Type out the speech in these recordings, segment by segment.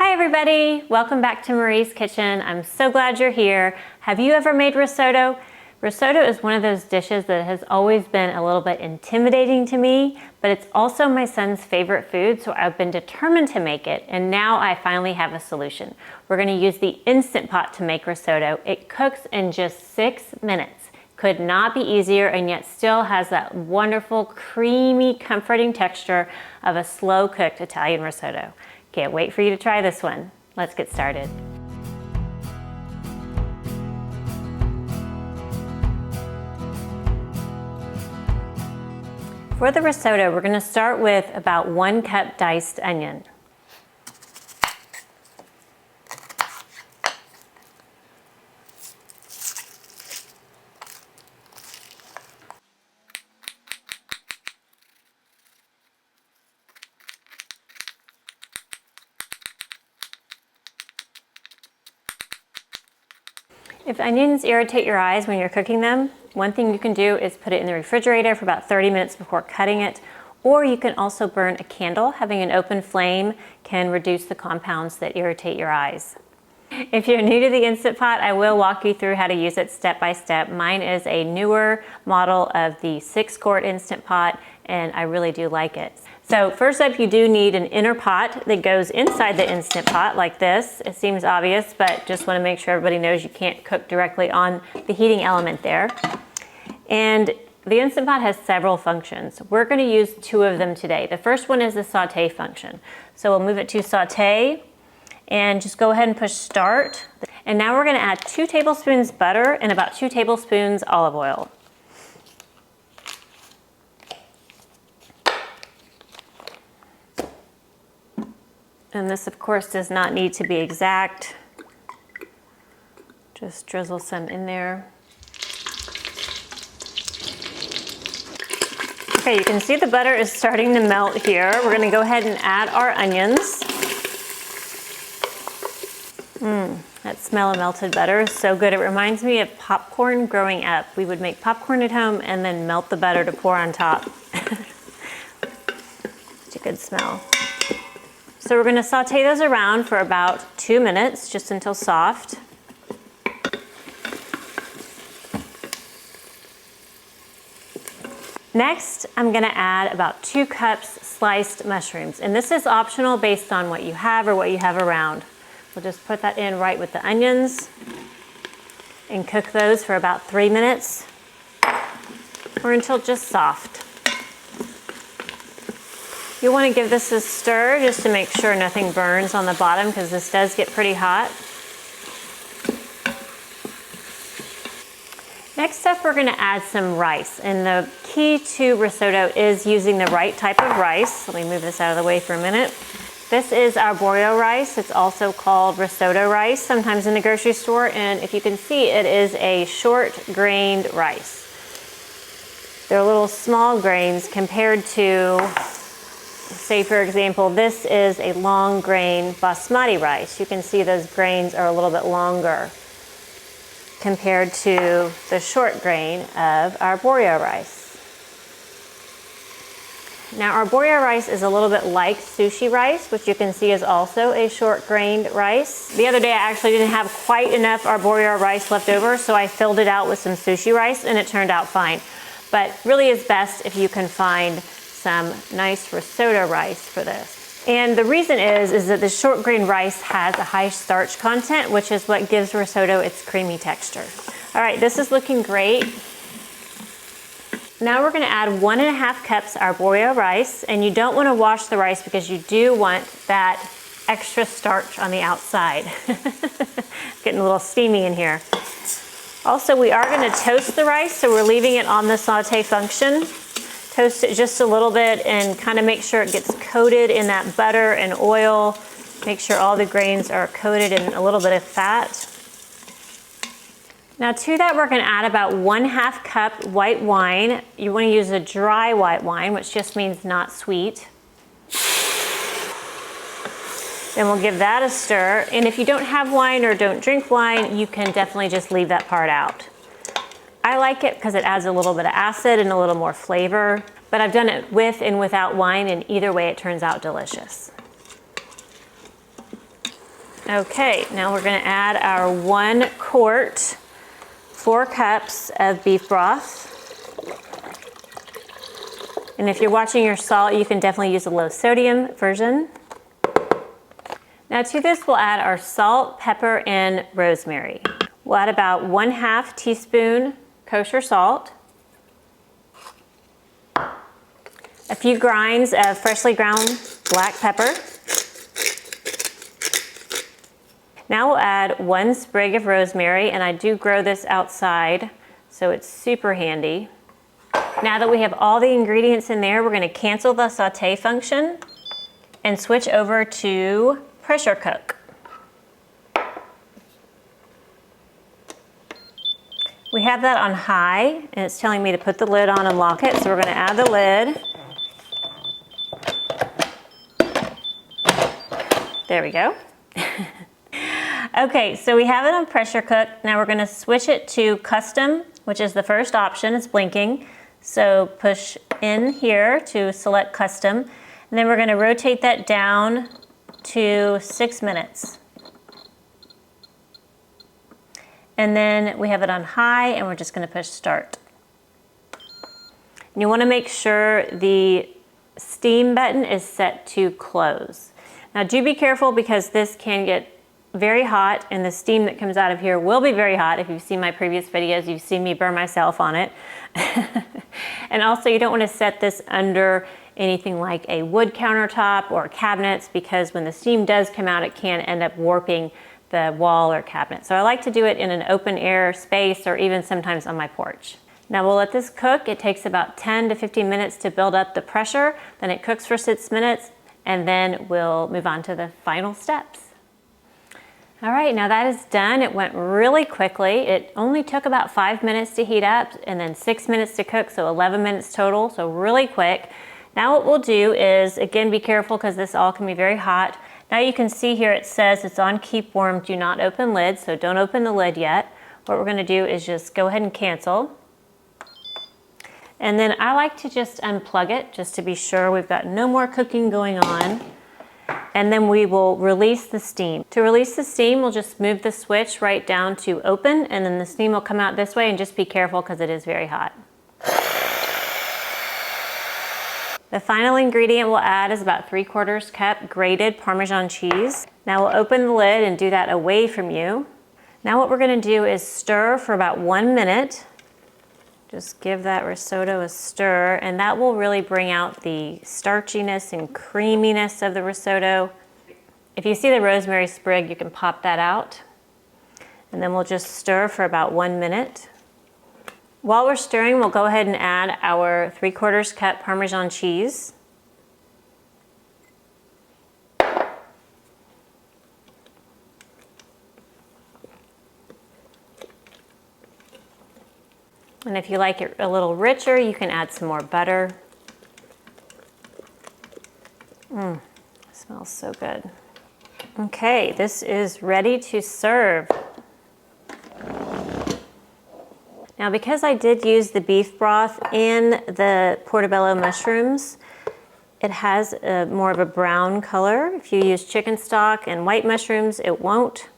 Hi everybody, welcome back to Marie's Kitchen. I'm so glad you're here. Have you ever made risotto? Risotto is one of those dishes that has always been a little bit intimidating to me, but it's also my son's favorite food, so I've been determined to make it, and now I finally have a solution. We're gonna use the Instant Pot to make risotto. It cooks in just 6 minutes. Could not be easier, and yet still has that wonderful, creamy, comforting texture of a slow-cooked Italian risotto. Can't wait for you to try this one. Let's get started. For the risotto, we're gonna start with about 1 cup diced onion. If onions irritate your eyes when you're cooking them, one thing you can do is put it in the refrigerator for about 30 minutes before cutting it, or you can also burn a candle. Having an open flame can reduce the compounds that irritate your eyes. If you're new to the Instant Pot, I will walk you through how to use it step by step. Mine is a newer model of the 6-quart Instant Pot, and I really do like it. So first up, you do need an inner pot that goes inside the Instant Pot like this. It seems obvious, but just want to make sure everybody knows you can't cook directly on the heating element there. And the Instant Pot has several functions. We're going to use 2 of them today. The first one is the saute function. So we'll move it to saute and just go ahead and push start. And now we're going to add 2 tablespoons butter and about 2 tablespoons olive oil. And this, of course, does not need to be exact. Just drizzle some in there. Okay, you can see the butter is starting to melt here. We're gonna go ahead and add our onions. That smell of melted butter is so good. It reminds me of popcorn growing up. We would make popcorn at home and then melt the butter to pour on top. Such a good smell. So we're gonna saute those around for about 2 minutes, just until soft. Next, I'm gonna add about 2 cups sliced mushrooms. And this is optional based on what you have or what you have around. We'll just put that in right with the onions and cook those for about 3 minutes or until just soft. You want to give this a stir just to make sure nothing burns on the bottom because this does get pretty hot. Next up, we're going to add some rice. And the key to risotto is using the right type of rice. Let me move this out of the way for a minute. This is Arborio rice. It's also called risotto rice, sometimes in the grocery store. And if you can see, it is a short-grained rice. They're little small grains compared to, say for example, this is a long grain basmati rice. You can see those grains are a little bit longer compared to the short grain of Arborio rice. Now Arborio rice is a little bit like sushi rice, which you can see is also a short grained rice. The other day I actually didn't have quite enough Arborio rice left over, so I filled it out with some sushi rice and it turned out fine. But really is best if you can find some nice risotto rice for this. And the reason is that the short grain rice has a high starch content, which is what gives risotto its creamy texture. All right, this is looking great. Now we're gonna add 1.5 cups Arborio rice, and you don't wanna wash the rice because you do want that extra starch on the outside. Getting a little steamy in here. Also, we are gonna toast the rice, so we're leaving it on the saute function. Toast it just a little bit and kind of make sure it gets coated in that butter and oil. Make sure all the grains are coated in a little bit of fat. Now to that, we're gonna add about 1/2 cup white wine. You wanna use a dry white wine, which just means not sweet. Then we'll give that a stir. And if you don't have wine or don't drink wine, you can definitely just leave that part out. I like it because it adds a little bit of acid and a little more flavor, but I've done it with and without wine, and either way it turns out delicious. Okay, now we're gonna add our 1 quart, 4 cups of beef broth. And if you're watching your salt, you can definitely use a low sodium version. Now to this, we'll add our salt, pepper, and rosemary. We'll add about 1/2 teaspoon kosher salt, a few grinds of freshly ground black pepper. Now we'll add 1 sprig of rosemary, and I do grow this outside, so it's super handy. Now that we have all the ingredients in there, we're gonna cancel the saute function and switch over to pressure cook. We have that on high, and it's telling me to put the lid on and lock it, so we're gonna add the lid. There we go. Okay, so we have it on pressure cook. Now we're gonna switch it to custom, which is the first option, it's blinking. So push in here to select custom, and then we're gonna rotate that down to 6 minutes. And then we have it on high, and we're just gonna push start. And you wanna make sure the steam button is set to close. Now do be careful because this can get very hot, and the steam that comes out of here will be very hot. If you've seen my previous videos, you've seen me burn myself on it. And also you don't want to set this under anything like a wood countertop or cabinets, because when the steam does come out, it can end up warping the wall or cabinet. So I like to do it in an open air space, or even sometimes on my porch. Now we'll let this cook. It takes about 10 to 15 minutes to build up the pressure. Then it cooks for 6 minutes, and then we'll move on to the final steps. All right, now that is done. It went really quickly. It only took about 5 minutes to heat up and then 6 minutes to cook, so 11 minutes total, so really quick. Now what we'll do is, again, be careful because this all can be very hot. Now you can see here it says it's on keep warm, do not open lid, so don't open the lid yet. What we're gonna do is just go ahead and cancel. And then I like to just unplug it just to be sure we've got no more cooking going on. And then we will release the steam. To release the steam, we'll just move the switch right down to open, and then the steam will come out this way, and just be careful because it is very hot. The final ingredient we'll add is about 3/4 cup grated Parmesan cheese. Now we'll open the lid and do that away from you. Now what we're gonna do is stir for about 1 minute. Just give that risotto a stir, and that will really bring out the starchiness and creaminess of the risotto. If you see the rosemary sprig, you can pop that out. And then we'll just stir for about 1 minute. While we're stirring, we'll go ahead and add our 3/4 cup Parmesan cheese. And if you like it a little richer, you can add some more butter. Smells so good. Okay, this is ready to serve. Now, because I did use the beef broth in the portobello mushrooms, it has more of a brown color. If you use chicken stock and white mushrooms, it won't.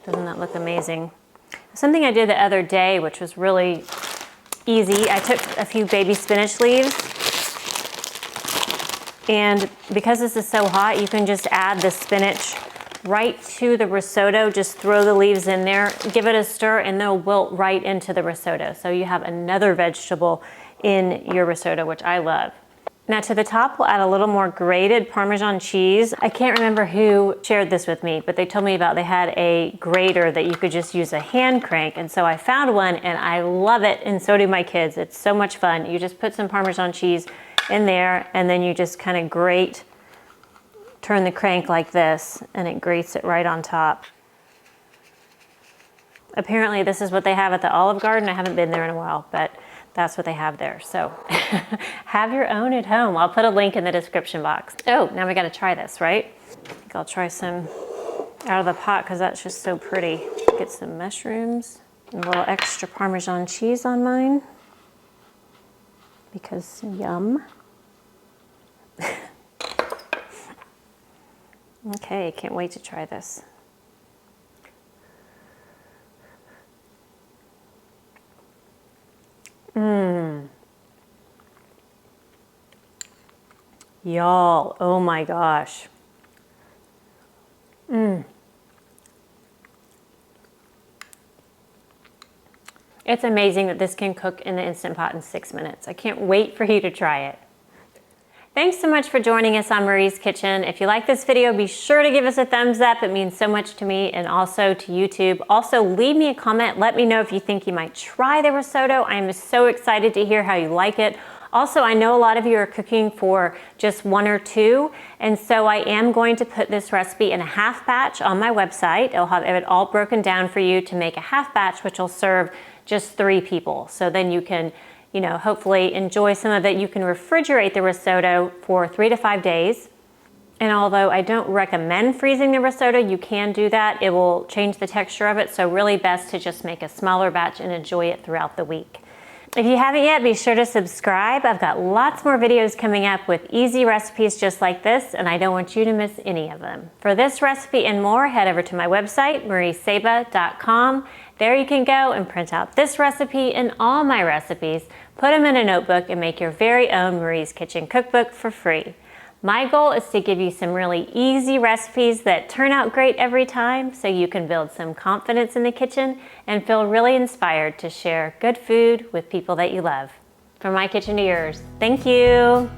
Doesn't that look amazing? Something I did the other day, which was really easy, I took a few baby spinach leaves, and because this is so hot, you can just add the spinach right to the risotto. Just throw the leaves in there, give it a stir, and they'll wilt right into the risotto. So you have another vegetable in your risotto, which I love. Now to the top, we'll add a little more grated Parmesan cheese. I can't remember who shared this with me, but they told me about they had a grater that you could just use a hand crank. And so I found one and I love it, and so do my kids. It's so much fun. You just put some Parmesan cheese in there, and then you just kind of grate, turn the crank like this, and it grates it right on top. Apparently this is what they have at the Olive Garden. I haven't been there in a while, but that's what they have there. So have your own at home. I'll put a link in the description box. Oh, now we gotta try this, right? I think I'll try some out of the pot because that's just so pretty. Get some mushrooms and a little extra Parmesan cheese on mine because yum. Okay, can't wait to try this. Y'all, oh my gosh. It's amazing that this can cook in the Instant Pot in 6 minutes. I can't wait for you to try it. Thanks so much for joining us on Marie's Kitchen. If you like this video, be sure to give us a thumbs up. It means so much to me and also to YouTube. Also, leave me a comment. Let me know if you think you might try the risotto. I am so excited to hear how you like it. Also, I know a lot of you are cooking for just 1 or 2, and so I am going to put this recipe in a half batch on my website. I'll have it all broken down for you to make a half batch, which will serve just 3 people. So then you can, you know, hopefully enjoy some of it. You can refrigerate the risotto for 3 to 5 days. And although I don't recommend freezing the risotto, you can do that. It will change the texture of it. So really best to just make a smaller batch and enjoy it throughout the week. If you haven't yet, be sure to subscribe. I've got lots more videos coming up with easy recipes just like this, and I don't want you to miss any of them. For this recipe and more, head over to my website, mariesaba.com. There you can go and print out this recipe and all my recipes, put them in a notebook, and make your very own Marie's Kitchen cookbook for free. My goal is to give you some really easy recipes that turn out great every time so you can build some confidence in the kitchen and feel really inspired to share good food with people that you love. From my kitchen to yours, thank you.